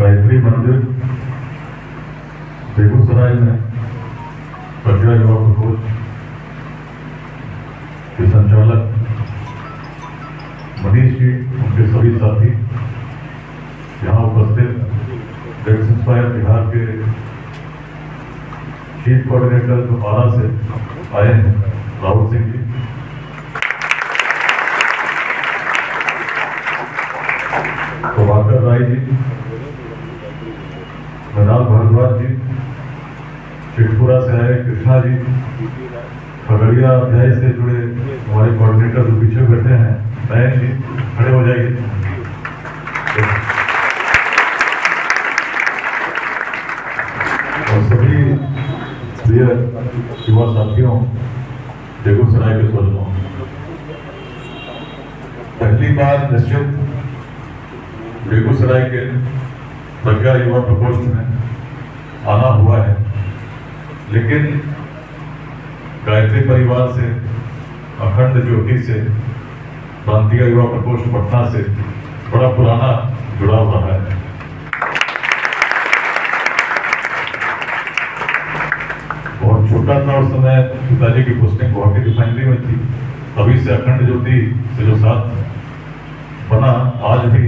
गायत्री मंदिर बेगूसराय में प्रज्ञा युवा प्रकोष्ठ के संचालक मनीष जी, उनके सभी साथी यहाँ उपस्थित लेट्स इंस्पायर बिहार के चीफ कोऑर्डिनेटर जो बारा से आए हैं राहुल सिंह जी, प्रभाकर राय जी, मृणाल भारद्वाज जी, चिटपुरा से आए कृष्णा जी, खगड़िया अध्याय से जुड़े हमारे कोऑर्डिनेटर जो पीछे बैठे हैं नयन जी, खड़े हो जाइए। और सभी प्रिय युवा साथियों, बेगूसराय के स्वजनों, पहली बार निश्चित बेगूसराय के प्रज्ञा युवा प्रकोष्ठ में आना हुआ है, लेकिन गायत्री परिवार से, अखंड ज्योति से, प्रांतीय युवा प्रकोष्ठ पटना से बड़ा पुराना जुड़ाव रहा है। बहुत छोटा था उस समय, पिताजी की पोस्टिंग गुवाहाटी रिफाइनरी में थी, तभी से अखंड ज्योति से जो साथ बना आज भी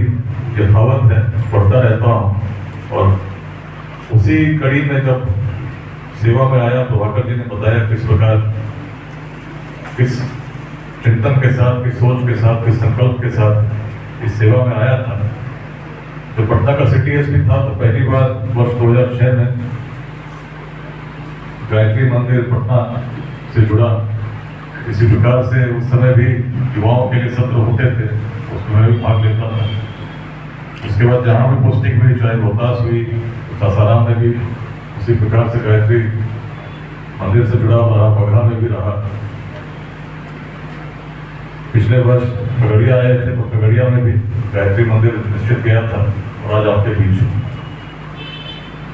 यथावत है, पढ़ता रहता हूँ। और उसी कड़ी में जब सेवा में आया तो भाकर जी ने बताया किस प्रकार, किस चिंतन के साथ, किस सोच के साथ, किस संकल्प के साथ इस सेवा में आया था। जब पटना का सिटी एसपी था तो पहली बार वर्ष 2006 में गायत्री मंदिर पटना से जुड़ा। इसी प्रकार से उस समय भी युवाओं के लिए सत्र होते थे, उसमें मैं भी भाग लेता था। उसके बाद जहाँ भी पोस्टिंग हुई, चाहे रोहतास हुई, सासाराम में भी उसी प्रकार से गायत्री मंदिर से जुड़ा रहा, बगहा में भी रहा। पिछले वर्ष खगड़िया आए थे तो खगड़िया में भी गायत्री मंदिर निश्चित गया था और आज आपके बीच हूँ।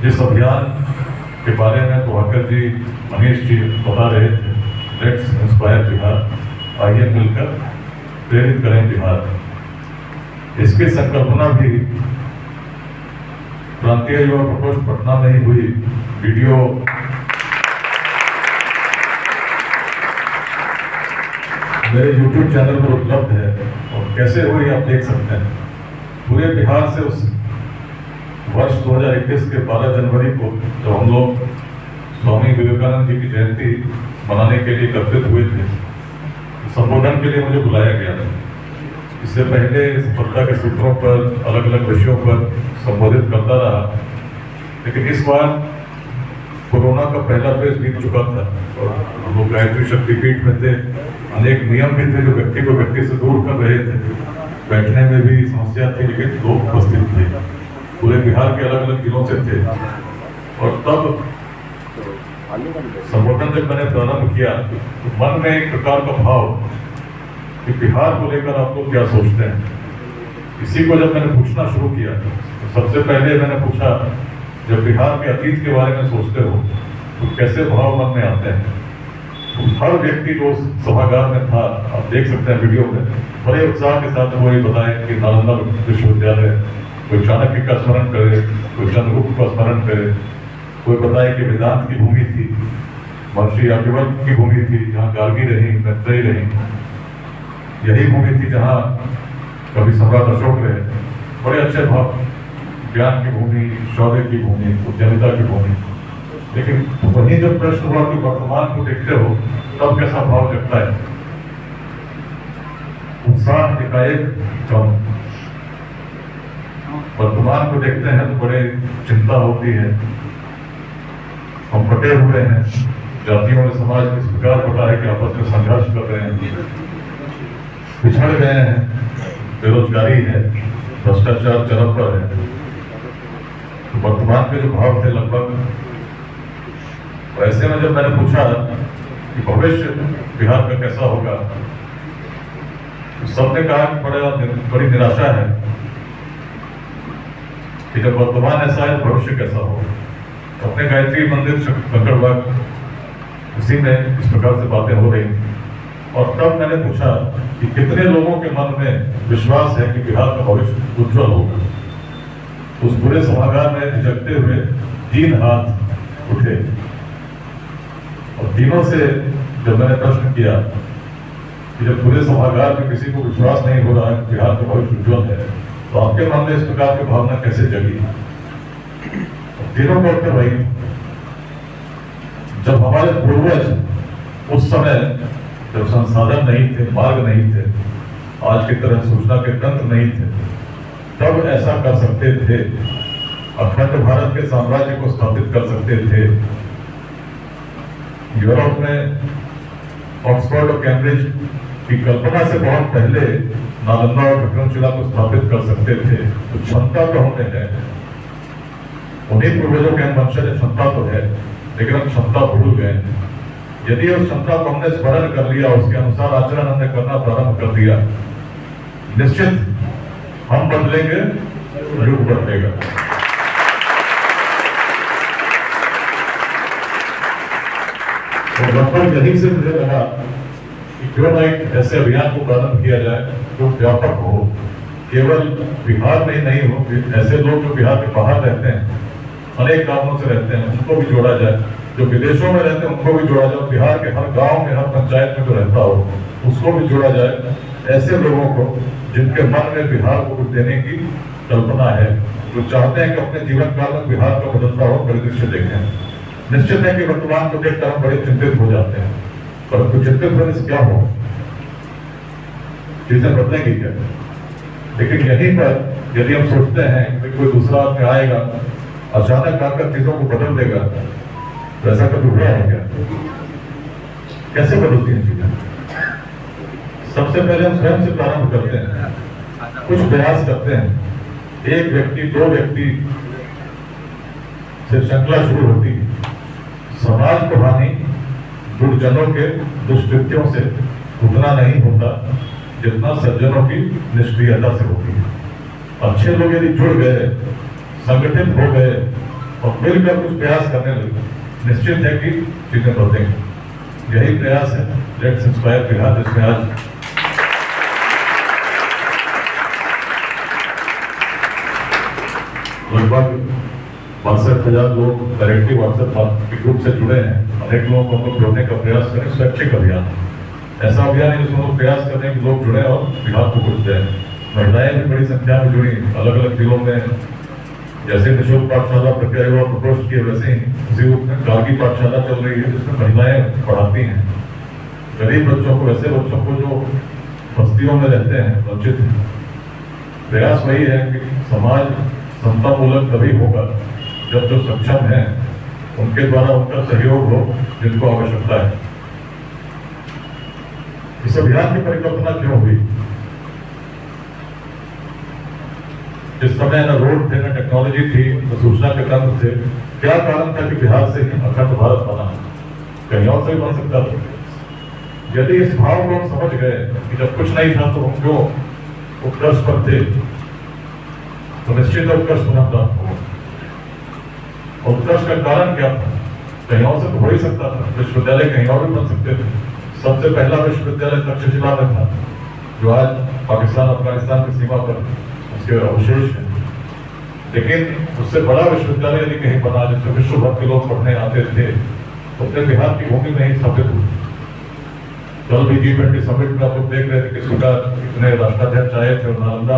जिस अभियान के बारे में प्रभाकर जी, मनीष जी बता रहे थे, लेट्स इंस्पायर बिहार, आइए मिलकर प्रेरित करें बिहार, इसकी संकल्पना भी प्रांतीय युवा प्रकोष्ठ पटना में ही हुई। वीडियो मेरे YouTube चैनल पर उपलब्ध है और कैसे हुई आप देख सकते हैं। पूरे बिहार से उस वर्ष 2021 के 12 जनवरी को जब हम लोग स्वामी विवेकानंद जी की जयंती मनाने के लिए एकत्रित हुए थे, संबोधन के लिए मुझे बुलाया गया था। इससे पहले सफलता के सूत्रों पर, अलग अलग विषयों पर संबोधित करता रहा, लेकिन इस बार कोरोना का पहला फेज बीत चुका था और हम लोग गायत्री शक्तिपीठ में थे। अनेक नियम भी थे जो व्यक्ति को व्यक्ति से दूर कर रहे थे, बैठने में भी समस्या थी, लेकिन लोग उपस्थित थे, पूरे बिहार के अलग अलग जिलों से थे। और तब संबोधन जब मैंने प्रारंभ किया तो मन में एक प्रकार का भाव कि बिहार को लेकर आप लोग क्या सोचते हैं। इसी को जब मैंने पूछना शुरू किया तो सबसे पहले मैंने पूछा, जब बिहार के अतीत के बारे में सोचते हो तो कैसे भाव मन में आते हैं। तो हर व्यक्ति जो सभागार में था, आप देख सकते हैं वीडियो में, बड़े उत्साह के साथ वो ये बताए कि नालंदा विश्वविद्यालय, कोई चाणक्य का स्मरण करे, कोई चंद्रगुप्त का स्मरण करे, कोई बताए कि वेदांत की भूमि थी, महर्षि याज्ञवल्क्य की भूमि थी, जहाँ गार्गी रही, मैत्रेयी रही, यही भूमि थी जहाँ कभी सम्राट अशोक रहे। बड़े अच्छे भाव, ज्ञान की भूमि, शौर्य की भूमि, उद्यमिता की भूमि। लेकिन वही जब प्रश्न हुआ कि वर्तमान को देखते हो तब कैसा भाव जगता है। उत्साह एकाएक कम, वर्तमान को देखते हैं तो बड़े चिंता होती है। हम बटे हुए हैं, जातियों में समाज इस प्रकार बटा है कि आपस में संघर्ष कर रहे हैं, पिछड़ गए हैं, बेरोजगारी है, भ्रष्टाचार चरम पर है। तो वर्तमान के जो भाव थे लगभग, ऐसे में जब मैंने पूछा कि भविष्य बिहार का कैसा होगा तो सबने कहा कि बड़ी निराशा है कि जब वर्तमान ऐसा है भविष्य कैसा होगा। तो अपने गायत्री मंदिर कंकड़बाग उसी में इस प्रकार से बातें हो रही थी। और तब मैंने पूछा कि कितने लोगों के मन में विश्वास है कि बिहार का भविष्य उज्जवल होगा। उस पूरे सभागार में झिझकते हुए 3 हाथ उठे और तीनों से जब मैंने प्रश्न किया कि जब पूरे सभागार में किसी को विश्वास नहीं हो रहा है बिहार का भविष्य उज्ज्वल है, तो आपके मन में इस प्रकार की भावना कैसे जगी? तीनों का उत्तर वही, जब हमारे पूर्वज उस समय जब संसाधन नहीं थे, मार्ग नहीं थे, आज की तरह सूचना के तंत्र नहीं थे, तब ऐसा कर सकते थे, अखंड भारत के साम्राज्य को स्थापित कर सकते थे। यूरोप में ऑक्सफोर्ड और कैम्ब्रिज की कल्पना से बहुत पहले नालंदा और विक्रमशिला को स्थापित कर सकते थे। तो क्षमता तो हमें है, उन्हीं पूर्वजों के वंशज क्षमता तो है, लेकिन हम क्षमता भूल गए। यदि उस क्षमता को हमने स्मरण कर लिया, उसके अनुसार आचरण हमने करना प्रारंभ कर दिया, निश्चित हम बदलेंगे, युग बदलेगा। तो लगभग यहीं से मुझे लगा कि क्यों ना एक ऐसे अभियान को प्रारंभ किया जाए जो व्यापक हो, केवल बिहार में ही नहीं हो, ऐसे लोग जो बिहार के बाहर रहते हैं, अनेक कारणों से रहते हैं, उनको भी जोड़ा जाए, जो विदेशों में रहते हैं उनको भी जोड़ा जाए, बिहार के हर गांव में, हर पंचायत में जो रहता हो उसको भी जोड़ा जाए। ऐसे लोगों को जिनके मन में बिहार को कुछ देने की कल्पना है, जो चाहते हैं कि अपने जीवन काल में बिहार का बदलता हुआ परिदृश्य देखें। निश्चित है कि वर्तमान को देखकर हम बड़े चिंतित हो जाते हैं, परंतु चिंतित होने से क्या हो, चीजें बदलेंगी क्या? लेकिन यहीं पर यदि हम सोचते हैं कि कोई दूसरा आदमी आएगा, अचानक आकर चीजों को बदल देगा, तो ऐसा कभी हुआ है क्या? कैसे बदलती हैं चीजें? सबसे पहले हम स्वयं से प्रारंभ करते हैं, कुछ प्रयास करते हैं। एक व्यक्ति, 2 व्यक्ति से श्रृंखला शुरू होती है। समाज को हानि दुर्जनों के दुष्कृत्यों से उतना नहीं होता जितना सज्जनों की निष्क्रियता से होती है। अच्छे लोग यदि जुड़ गए, संगठित हो गए और मिलकर कुछ प्रयास करने लगे, निश्चित है कि चीजें बदलेंगी। यही प्रयास है लेट्स इंस्पायर बिहार, जिसमें आज लगभग 62,000 लोग डायरेक्टली व्हाट्सएप के ग्रुप से जुड़े हैं। अनेक लोगों को हम लोग जोड़ने का प्रयास करें। स्वैच्छिक अभियान, ऐसा अभियान है जिसमें लोग प्रयास करते हैं कि लोग जुड़े और बिहार को कुछ दें। महिलाएं भी बड़ी संख्या में जुड़ी, अलग अलग जिलों में। जैसे निःशुल्क पाठशाला प्रक्रिया युवा प्रकोष्ठ की, वैसे ही उसी रूप में कारगी पाठशाला चल रही है जिसमें महिलाएं पढ़ाती हैं गरीब बच्चों को, ऐसे बच्चों को जो बस्तियों में रहते हैं, वंचित हैं। प्रयास वही है कि समाज समतामूलक तभी होगा जब जो सक्षम है उनके द्वारा उनका सहयोग हो जिनको आवश्यकता है। इस अभियान की परिकल्पना क्यों हुई? जिस समय न रोड थे, न टेक्नोलॉजी थी, न सूचना के तंत्र थे, क्या कारण था कि बिहार से ही अखंड भारत बना? कहीं और से भी बन सकता था। यदि इस भाव को हम समझ गए कि जब कुछ नहीं था तो हम क्यों उत्कर्ष पर थे, तो निश्चित उत्कर्ष पुनः प्राप्त होगा। उत्कर्ष का कारण क्या था? कहीं और से तो हो ही सकता था, विश्वविद्यालय कहीं और भी बन सकते थे। सबसे पहला विश्वविद्यालय तक्षशिला में था, जो आज पाकिस्तान अफगानिस्तान की सीमा पर उसके अवशेष है। लेकिन उससे बड़ा विश्वविद्यालय यदि कहीं बना जिसमें विश्व भर के लोग पढ़ने आते थे, तो अपने बिहार की भूमि में ही स्थापित हुई। कल भी G20 समिट में आप लोग देख रहे थे कि स्वीकार इतने राष्ट्राध्यक्ष आए थे, और नालंदा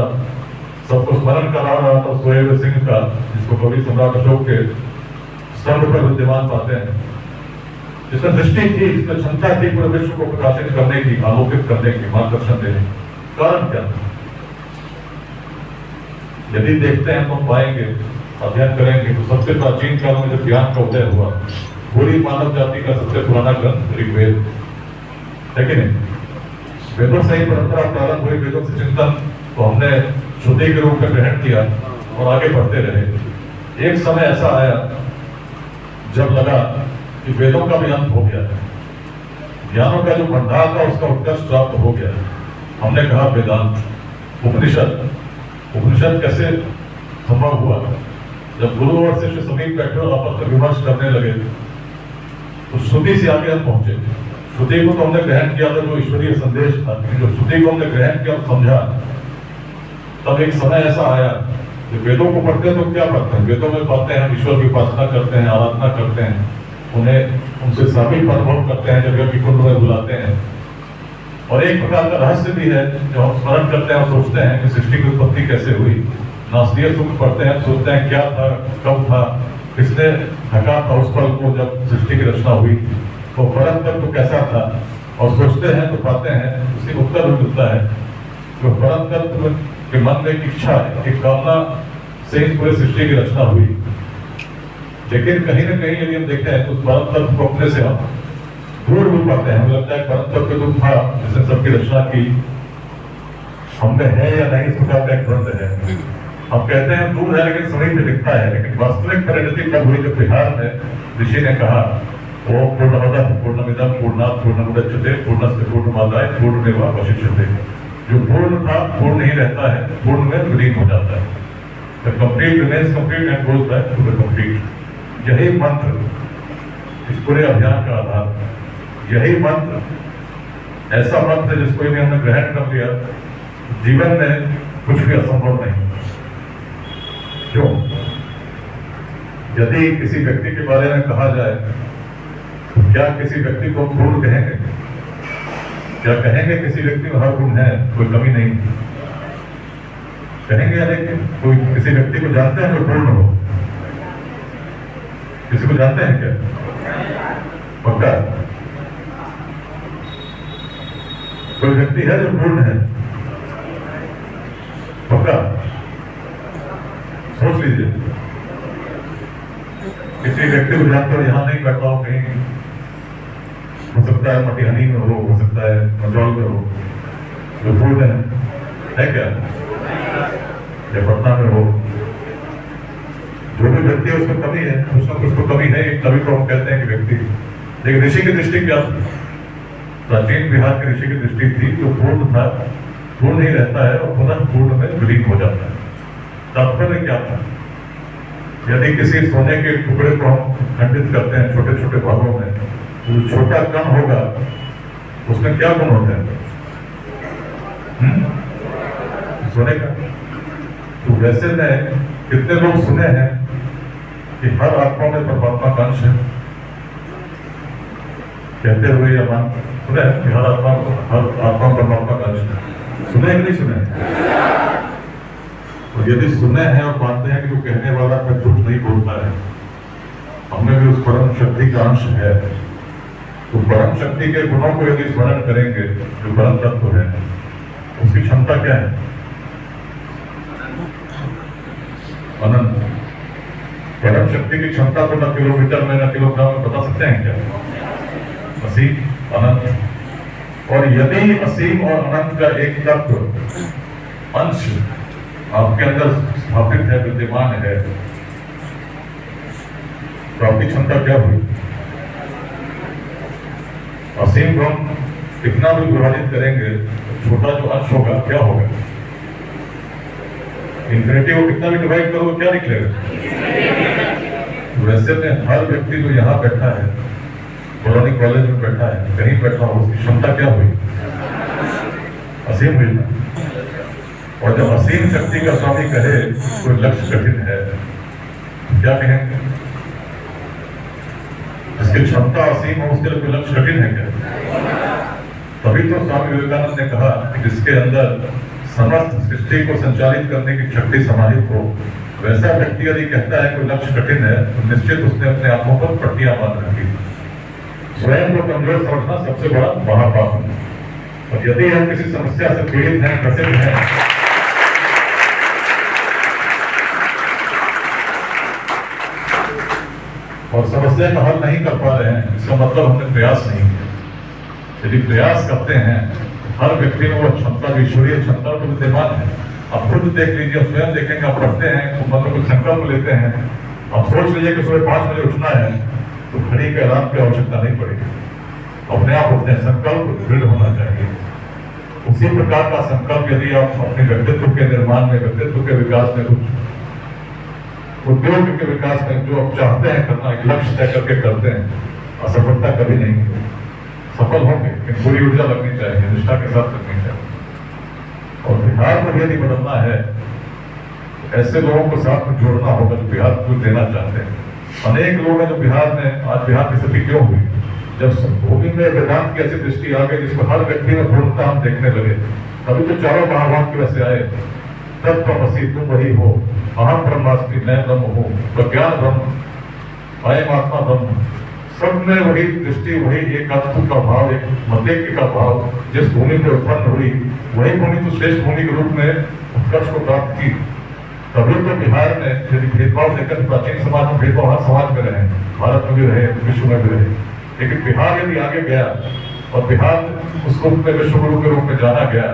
सबको स्मरण करा रहा था सोहेब सिंह का, जिसको कवि सम्राट अशोक के स्तंभ पर विद्यमान पाते हैं। जिसमें दृष्टि थी, जिसमें क्षमता थी पूरे विश्व को प्रकाशित करने की, आलोकित करने की, मार्गदर्शन देने की। कारण क्या था? यदि देखते हैं तो पाएंगे, अध्ययन करेंगे, तो सबसे प्राचीन काल में जब ज्ञान का उदय हुआ, पूरी मानव जाति का सबसे पुराना ग्रंथ ऋग्वेद है कि नहीं? वेदों से ही परंपरा प्रारंभ हुई, वेदों से चिंतन तो हमने श्रुति के रूप में ग्रहण किया और आगे बढ़ते रहे। एक समय ऐसा आया जब लगा कि वेदों का भी अंत हो गया है, ज्ञानों का जो भंडार था उसका उत्कर्ष प्राप्त हो गया। हमने कहा वेदांत, उपनिषद। उपनिषद कैसे संभव हुआ? जब गुरु और शिष्य समीप बैठे और आपस में विमर्श करने लगे, तो श्रुति से आगे हम पहुंचे। श्रुति को तो हमने ग्रहण किया था, जो ईश्वरीय संदेश था, जो श्रुति को हमने ग्रहण किया और समझा, तब एक समय ऐसा आया जब वेदों को पढ़ते हैं तो क्या पढ़ते हैं? वेदों में पढ़ते हैं ईश्वर की उपासना करते हैं, आराधना करते हैं, उन्हें उनसे समीप अनुभव करते हैं, जब यज्ञ कुंड में बुलाते हैं। और एक प्रकार का रहस्य भी है जब हम स्मरण करते हैं और सोचते हैं कि सृष्टि की उत्पत्ति कैसे हुई। नास्तिक सूत्र पढ़ते हैं, सोचते हैं क्या था, कब था, किसने ढका था उस पल को जब सृष्टि की रचना हुई, तो परम तत्व कैसा था, और सोचते हैं तो पाते हैं उसी उत्तर भी मिलता है जो परम तत्व के मन में एक इच्छा, एक कामना से इस पूरे सृष्टि की रचना हुई। लेकिन कहीं ना कहीं यदि हम देखें तो उस परम तत्व को अपने से हम दूर भी पाते हैं। हमें लगता है परम तत्व जो था जिसने सबकी रचना की, हमने है या नहीं, इस प्रकार का एक द्वंद है। हम कहते हैं दूर है लेकिन सभी में दिखता है, लेकिन वास्तविक परिणति कब हुई? जब बिहार में ऋषि ने कहा वो पूर्णमदः पूर्णमिदं पूर्णात् पूर्णमुदच्यते पूर्णस्य पूर्णमादाय पूर्णमेवावशिष्यते। जो पूर्ण था पूर्ण ही रहता है, पूर्ण में विलीन हो जाता है। The complete remains complete and goes back to the complete। यही मंत्र इस पूरे अभियान का आधार, यही मंत्र ऐसा मंत्र है जिसको यदि हमने ग्रहण कर लिया जीवन में कुछ भी असंभव नहीं। क्यों? यदि किसी व्यक्ति के बारे में कहा जाए तो क्या किसी व्यक्ति को पूर्ण कहेंगे? क्या कहेंगे किसी व्यक्ति में हर गुण है, कोई कमी नहीं कहेंगे? या लेकिन कोई किसी व्यक्ति को जानते हैं जो पूर्ण हो? किसी को जानते हैं क्या? पक्का? कोई व्यक्ति है जो पूर्ण है? पक्का? सोच लीजिए। किसी व्यक्ति को जानते हो, यहाँ नहीं बैठा हो, कहीं हो सकता है मटिहानी में हो सकता है मंदसौर में हो, जो पूर्ण है क्या? या पटना में हो, जो भी व्यक्ति है उसमें कमी है, कुछ ना कुछ तो कमी है, तभी तो हम कहते हैं कि व्यक्ति। लेकिन ऋषि की दृष्टि क्या थी? प्राचीन बिहार के ऋषि की दृष्टि थी जो पूर्ण था पूर्ण ही रहता है और पुनः पूर्ण में विलीन हो जाता है। तात्पर्य क्या था? यदि किसी सोने के टुकड़े को हम खंडित करते हैं छोटे छोटे भागों में, तो जो छोटा कण होगा उसमें क्या गुण होते हैं? सोने का। तो वैसे में कितने लोग सुने हैं कि हर आत्मा में परमात्मा का अंश है? कहते हुए या मान सुने कि हर आत्मा परमात्मा का अंश है? सुने कि नहीं सुने? और यदि सुने हैं और मानते हैं कि जो कहने वाला का झूठ नहीं बोलता है, हमें भी उस परम शक्ति का अंश है, तो परम शक्ति के गुणों को यदि स्मरण करेंगे जो परम तत्व है, उसकी क्षमता क्या है? अनंत। परम शक्ति की क्षमता को न किलोमीटर में न किलोग्राम में बता सकते हैं क्या? असीम, अनंत। और यदि असीम और अनंत का एक तत्व अंश आपके अंदर स्थापित है, विद्यमान है, तो आपकी क्षमता क्या हुई? असीम को हम कितना भी विभाजित करेंगे, छोटा जो अंश होगा क्या होगा? इन्फिनिटी को कितना भी डिवाइड करो क्या निकलेगा? वैसे में हर व्यक्ति जो यहाँ बैठा है, पुरानी कॉलेज में बैठा है, कहीं बैठा हो, उसकी क्षमता क्या हुई? असीम हुई ना। और जब असीम शक्ति का स्वामी कहे कोई लक्ष्य कठिन है, क्या कहेंगे? जिसकी क्षमता असीम हो उसके लिए कोई लक्ष्य कठिन है क्या? तभी तो स्वामी विवेकानंद ने कहा कि जिसके अंदर समस्त सृष्टि को संचालित करने की शक्ति समाहित हो, वैसा व्यक्ति यदि कहता है कोई लक्ष्य कठिन है, तो निश्चित उसने अपने आंखों पर पट्टियां बांध रखी। स्वयं को कमजोर समझना सबसे बड़ा महापाप है। और यदि हम किसी समस्या से पीड़ित हैं, ग्रसित हैं, और समस्या का हल नहीं कर पा रहे हैं, इसका मतलब हमने प्रयास नहीं किया। यदि प्रयास करते हैं, हर व्यक्ति में वो क्षमता, ईश्वरीय क्षमता तो विद्यमान है। आप खुद देख लीजिए, स्वयं देखेंगे, आप पढ़ते हैं तो मतलब कुछ संकल्प लेते हैं, आप सोच लीजिए कि सुबह 5 बजे उठना है, तो घड़ी के अलार्म की आवश्यकता नहीं पड़ेगी, अपने आप उठते हैं। संकल्प दृढ़ होना चाहिए। उसी प्रकार का संकल्प यदि आप अपने व्यक्तित्व के निर्माण में, व्यक्तित्व के विकास में, कुछ उद्योग के विकास में जो आप चाहते हैं करना, एक लक्ष्य तय करके करते हैं, असफलता कभी नहीं होगी। सफल होंगे, लेकिन पूरी ऊर्जा लगनी चाहिए, निष्ठा के साथ लगनी चाहिए। और बिहार को यदि बदलना है, ऐसे लोगों को साथ में जोड़ना होगा जो बिहार को देना चाहते हैं। अनेक लोग हैं जो बिहार में, आज बिहार की स्थिति क्यों हुई, जब भूमि में वेदांत की ऐसी दृष्टि आ गई जिसमें हर व्यक्ति में पूर्णता हम देखने लगे, तभी तो चारों महाभारत के वैसे आए, तत्त्वमसि तुम वही हो, अहम ब्रह्मास्मि मैं ब्रह्म हूँ, प्रज्ञान ब्रह्म, अयम आत्मा ब्रह्म। सब में वही दृष्टि, वही एकात्म का भाव, एक मध्यक्य का भाव, जिस भूमि पर उत्पन्न हुई वही भूमि तो श्रेष्ठ भूमि के रूप में उत्कर्ष को प्राप्त की। तभी तो बिहार में यदि भेदभाव देखकर प्राचीन समाज में भेदभाव हर समाज में रहे, भारत में भी रहे, विश्व में भी रहे, लेकिन बिहार यदि आगे गया और बिहार उस रूप में विश्व गुरु के रूप में जाना गया,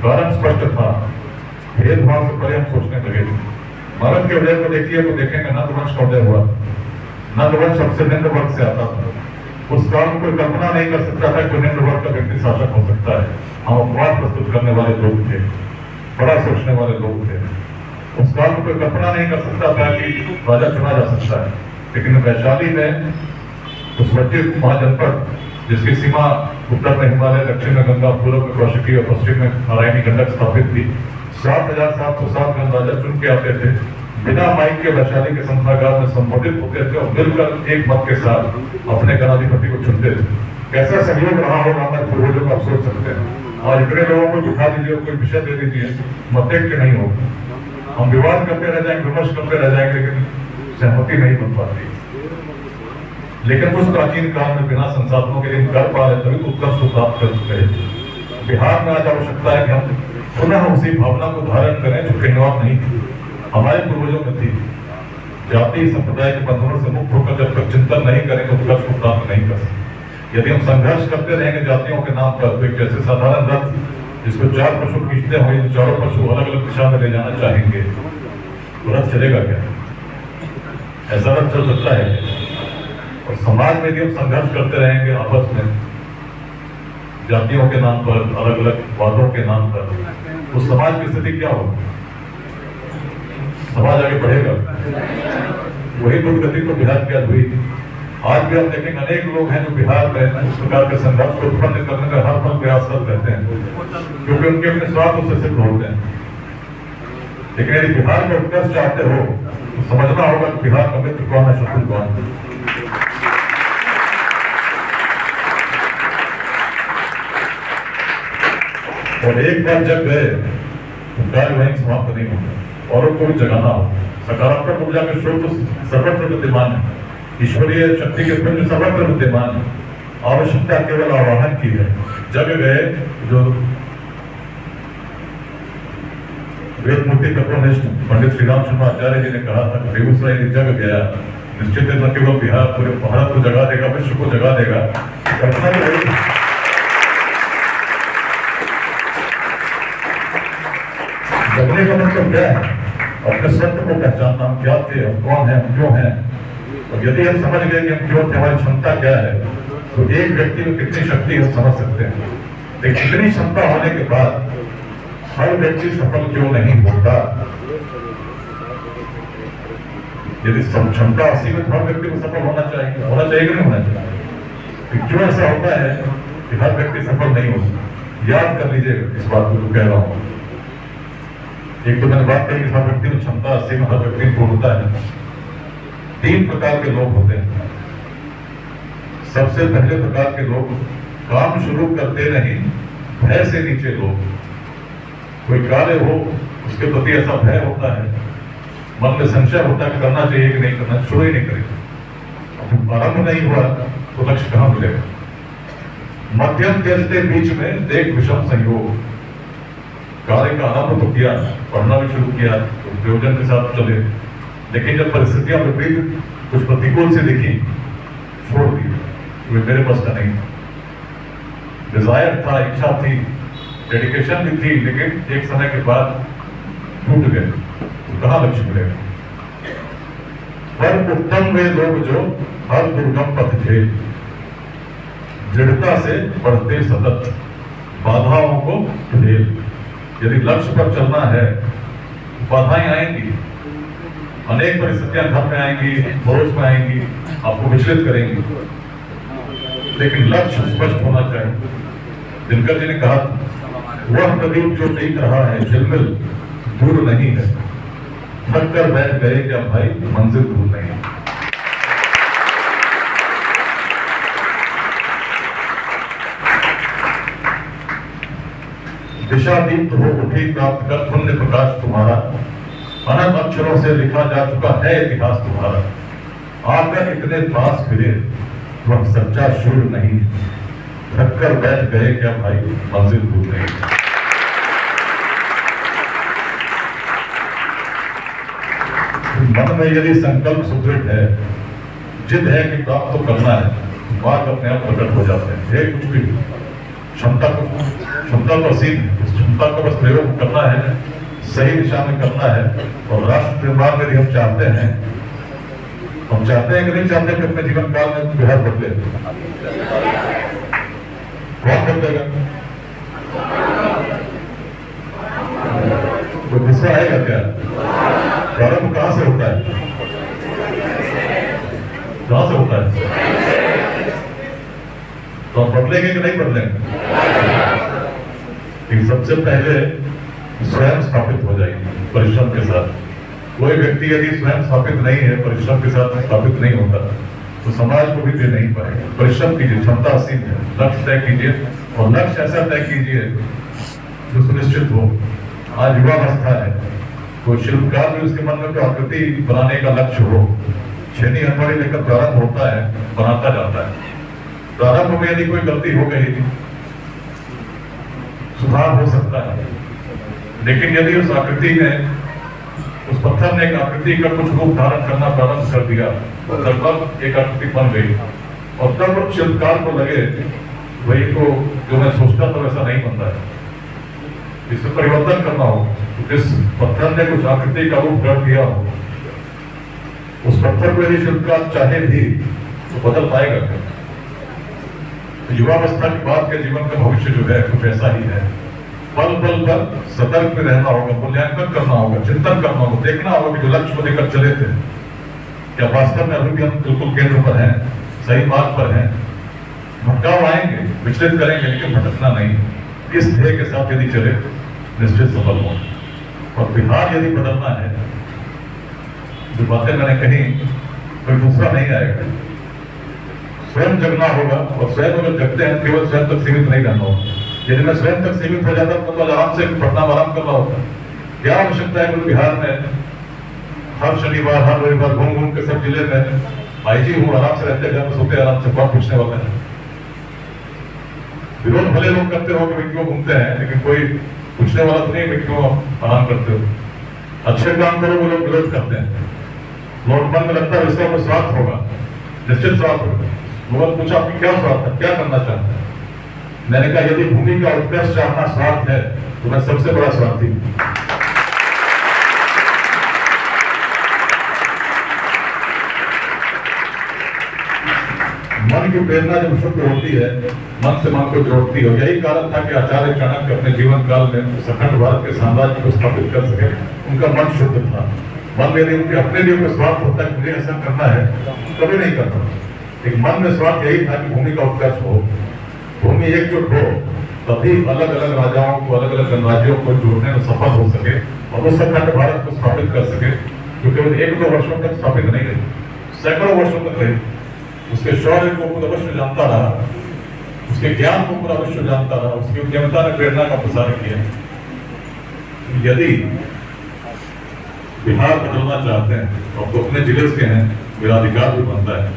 कारण स्पष्ट था, भेदभाव से परे हम सोचने लगे। भारत के उदय को देखिए तो देखेंगे नंदवंश का उदय हुआ। नंदवंश सबसे निम्न वर्ग से आता था। उस काल में कोई कल्पना नहीं कर सकता था कि निम्न वर्ग का व्यक्ति शासक हो सकता है। हम अपवाद प्रस्तुत करने वाले लोग थे, बड़ा सोचने वाले लोग थे। उस काल में कोई कल्पना नहीं कर सकता था कि राजा चुना जा सकता है। लेकिन वैशाली में उस वज्जित महाजनपद जिसकी सीमा उत्तर में हिमालय, दक्षिण में गंगा, पूर्व में कौशिकी और पश्चिम में नारायणी गंडक स्थापित थी। 7,707 गणराजा चुन के आते थे, बिना माइक के वैशाली के संस्थागार में संबोधित होते थे और मिलकर एक मत के साथ अपने गणाधिपति को चुनते थे। कैसा सहयोग रहा होगा हमारे पूर्वजों को आप सोच सकते हैं। और इतने लोगों को बिठा दीजिए, कोई विषय दे दीजिए, मतैक्य नहीं होगा। हम विवाद करते रह जाएंगे, विमर्श करते रह जाएंगे, लेकिन सहमति नहीं बन पाती। लेकिन उस प्राचीन काल में बिना संसाधनों के लिए कर पा रहे, तभी तो उत्कर्ष को प्राप्त कर चुके हैं। बिहार में आज आवश्यकता है कि हम पुनः उसी भावना को धारण करें जो कहीं और नहीं थी, हमारे पूर्वजों में थी। जाति संप्रदाय के बंधनों से मुक्त होकर जब तक चिंतन नहीं करेंगे उत्कर्ष को प्राप्त नहीं कर सकते। यदि हम संघर्ष करते रहेंगे जातियों के नाम पर, तो एक जैसे साधारण रथ जिसको 4 पशु खींचते हुए तो चारों पशु अलग अलग दिशा में ले जाना चाहेंगे, तो रथ चलेगा क्या? ऐसा रथ चल सकता है? और समाज में भी हम संघर्ष करते रहेंगे आपस में, जातियों के नाम पर, अलग अलग वादों के नाम पर, तो समाज की स्थिति क्या होगी? समाज आगे बढ़ेगा? वही दुर्गति तो बिहार की आज हुई। आज भी हम देखेंगे अनेक लोग हैं जो बिहार में उस प्रकार के संघर्ष को उत्पन्न करने का हर पल प्रयासरत रहते हैं, क्योंकि उनके अपने स्वार्थ से सिद्ध होते हैं। लेकिन यदि बिहार में उत्कर्ष चाहते हो तो समझना होगा कि बिहार का मित्र कौन है, शत्रु कौन है। और एक बार जग गए तो कार्य वहीं समाप्त नहीं होगा, औरों को भी जगाना हो। सकारात्मक ऊर्जा के स्रोत सर्वत्र विद्यमान है, ईश्वरीय शक्ति के पुंज सर्वत्र विद्यमान है, आवश्यकता केवल आवाहन की है। जग गए जो वेद मूर्ति तत्वनिष्ठ पंडित श्री राम शर्मा आचार्य जी ने कहा था कि बेगूसराय जग गया, निश्चित न केवल बिहार, पूरे भारत को जगा देगा, विश्व को जगा देगा। कल्पना भी रही। जगने का मतलब क्या है? अपने सत्य को पहचानना, हम क्या थे, हम कौन है, हम क्यों हैं। और यदि हम समझ गए कि हम क्यों थे, हमारी क्षमता क्या है, तो एक व्यक्ति में कितनी शक्ति है समझ सकते हैं। लेकिन इतनी क्षमता होने के बाद हर व्यक्ति सफल क्यों नहीं होता? यदि क्षमता असीमित, हर व्यक्ति को सफल होना चाहिए कि नहीं होना चाहिए? क्यों ऐसा होता है कि हर व्यक्ति सफल नहीं होता? याद कर लीजिए इस बात को जो कह रहा हूं। एक तो मैंने बात कही कि हर व्यक्ति में क्षमता असीमित, हर व्यक्ति को होता है। 3 प्रकार के लोग होते हैं। सबसे पहले प्रकार के लोग काम शुरू करते नहीं, भय से नीचे लोग। कोई कार्य हो उसके प्रति ऐसा भय होता है, मन में संशय होता है कि करना चाहिए कि नहीं करना, शुरू ही नहीं करेगा। आरंभ नहीं हुआ तो लक्ष्य कहां मिलेगा? मध्यम तेजते बीच में देख विषम संयोग। कार्य का आरंभ तो किया, पढ़ना भी शुरू किया, तो प्रयोजन के साथ चले, लेकिन जब परिस्थितियां विपरीत कुछ प्रतिकूल से दिखी, छोड़ दी। वे मेरे पास का नहीं था। डिजायर था, इच्छा थी, डेडिकेशन भी थी, लेकिन एक समय के बाद टूट गए, तो कहां लक्ष्य मिलेगा? पर उत्तम वे लोग जो हर दुर्गम पथ थे, दृढ़ता से बढ़ते सतत, बाधाओं को झेल। यदि लक्ष्य पर चलना है, बाधाएं आएंगी, अनेक परिस्थितियां घर में आएंगी, पड़ोस में आएंगी, आपको विचलित करेंगी, लेकिन लक्ष्य स्पष्ट होना चाहिए। दिनकर जी ने कहा वह प्रदीप जो दिख रहा है झिलमिल दूर नहीं है, थक कर बैठ गए क्या भाई, मंजिल दूर नहीं। दिशा दीप्त हो उठी प्राप्त कर पुण्य प्रकाश तुम्हारा, अनंत अक्षरों से लिखा जा चुका है इतिहास तुम्हारा। आकर इतने पास फिरे वह सच्चा शूर नहीं, थक कर बैठ गए क्या भाई, मंजिल दूर नहीं। मन में यदि संकल्प सुदृढ़ है, जिद है कि प्राप्त तो करना है, बात अपने आप प्रकट हो जाते हैं। कुछ भी क्षमता तो असीम है, उस क्षमता को बस प्रयोग करना है, सही दिशा में करना है। और राष्ट्र निर्माण यदि हम चाहते हैं कि नहीं चाहते कि अपने जीवन काल में बिहार बदले, कौन बदलेगा? तो गुस्सा आएगा क्या? प्रारंभ कहां से होता है? कहां से होता है? तो हम बदलेंगे कि नहीं बदलेंगे? सबसे पहले स्वयं स्थापित हो जाएगी परिश्रम के साथ। कोई व्यक्ति यदि स्वयं स्थापित नहीं है, परिश्रम के साथ स्थापित नहीं होता, तो समाज को भी दे नहीं पाएगा। परिश्रम कीजिए, क्षमता असीम है, लक्ष्य तय कीजिए और लक्ष्य ऐसा तय कीजिए जो सुनिश्चित हो। आज युवावस्था है, कोई शिल्पकार भी उसके मन में कोई आकृति बनाने का लक्ष्य हो, छेनी हथौड़ी लेकर प्रारंभ होता है, बनाता जाता है। प्रारंभ में यदि कोई गलती हो गई, सुधार हो सकता है, लेकिन यदि उस आकृति ने, उस पत्थर ने एक आकृति का कुछ रूप धारण करना प्रारंभ कर दिया, तो लगभग एक आकृति बन गई और तब उस शिल्पकार को लगे वही को जो मैं सोचता था वैसा नहीं बनता है, इसमें परिवर्तन करना हो। जिस पत्थर ने कुछ आकृति का रूप कर दिया हो, उस पत्थर को यदि शिल्पकार चाहे भी तो बदल पाएगा क्या? युवावस्था के बाद के जीवन का भविष्य जो है कुछ ऐसा ही है। पल पल पर सतर्क में रहना होगा, मूल्यांकन करना होगा, चिंतन करना होगा, देखना होगा कि जो लक्ष्य को लेकर चले थे क्या वास्तव में अभी भी हम बिल्कुल केंद्र पर हैं, सही मार्ग पर हैं। भटकाव आएंगे, विचलित करेंगे, लेकिन भटकना नहीं। इस ध्येय के साथ यदि चले निश्चित सफल हो। और बिहार यदि बदलना है, जो बातें मैंने कही, कोई दूसरा नहीं आएगा, स्वयं जगना होगा। और स्वयं अगर जगते हैं, केवल स्वयं तक सीमित नहीं रहना होगा। यदि मैं स्वयं तक सीमित हो जाता तो आराम से पटना आराम कर रहा होता। क्या आवश्यकता है बिहार में हर शनिवार हर रविवार घूम घूम के सब जिले में आईजी हूँ, आराम से रहते हैं, सोते आराम से, कौन पूछने वाला है? विरोध भले लोग करते हो कि क्यों घूमते हैं, लेकिन कोई पूछने वाला तो नहीं क्यों आराम करते हो। अच्छे काम करो वो लोग विरोध करते हैं। नोटबंद में लगता है इसका कोई स्वार्थ होगा, निश्चित स्वार्थ होगा। लोगों ने पूछा आपकी क्या स्वार्थ है, क्या करना चाहते हैं? मैंने कहा यदि भूमि का उत्कर्ष चाहना स्वार्थ है तो मैं सबसे बड़ा स्वार्थी हूं। मन की प्रेरणा जब शुद्ध होती है, मन से मन को जोड़ती है। यही कारण था कि आचार्य चाणक्य अपने जीवन काल में अखंड भारत के साम्राज्य को स्थापित कर सके। उनका मन शुद्ध था। मन में यदि उनके अपने लिए कोई स्वार्थ होता है, मुझे ऐसा करना है, कभी नहीं करता। एक मन में स्वार्थ यही था कि भूमि का उत्कर्ष हो, भूमि एकजुट हो, तभी अलग अलग राजाओं को, अलग अलग गणराज्यों को जोड़ने में सफल हो सके और उस अखंड भारत को स्थापित कर सके, जो केवल 1-2 वर्षों तक स्थापित नहीं रही, सैकड़ों वर्षों तक रही। उसके शौर्य को पूरा विश्व जानता रहा, उसके ज्ञान को पूरा विश्व जानता रहा, उसकी उद्यमता ने प्रेरणा का प्रसार किया। यदि बिहार बदलना चाहते हैं और तो अपने जिले के हैं, मेरा अधिकार भी बनता है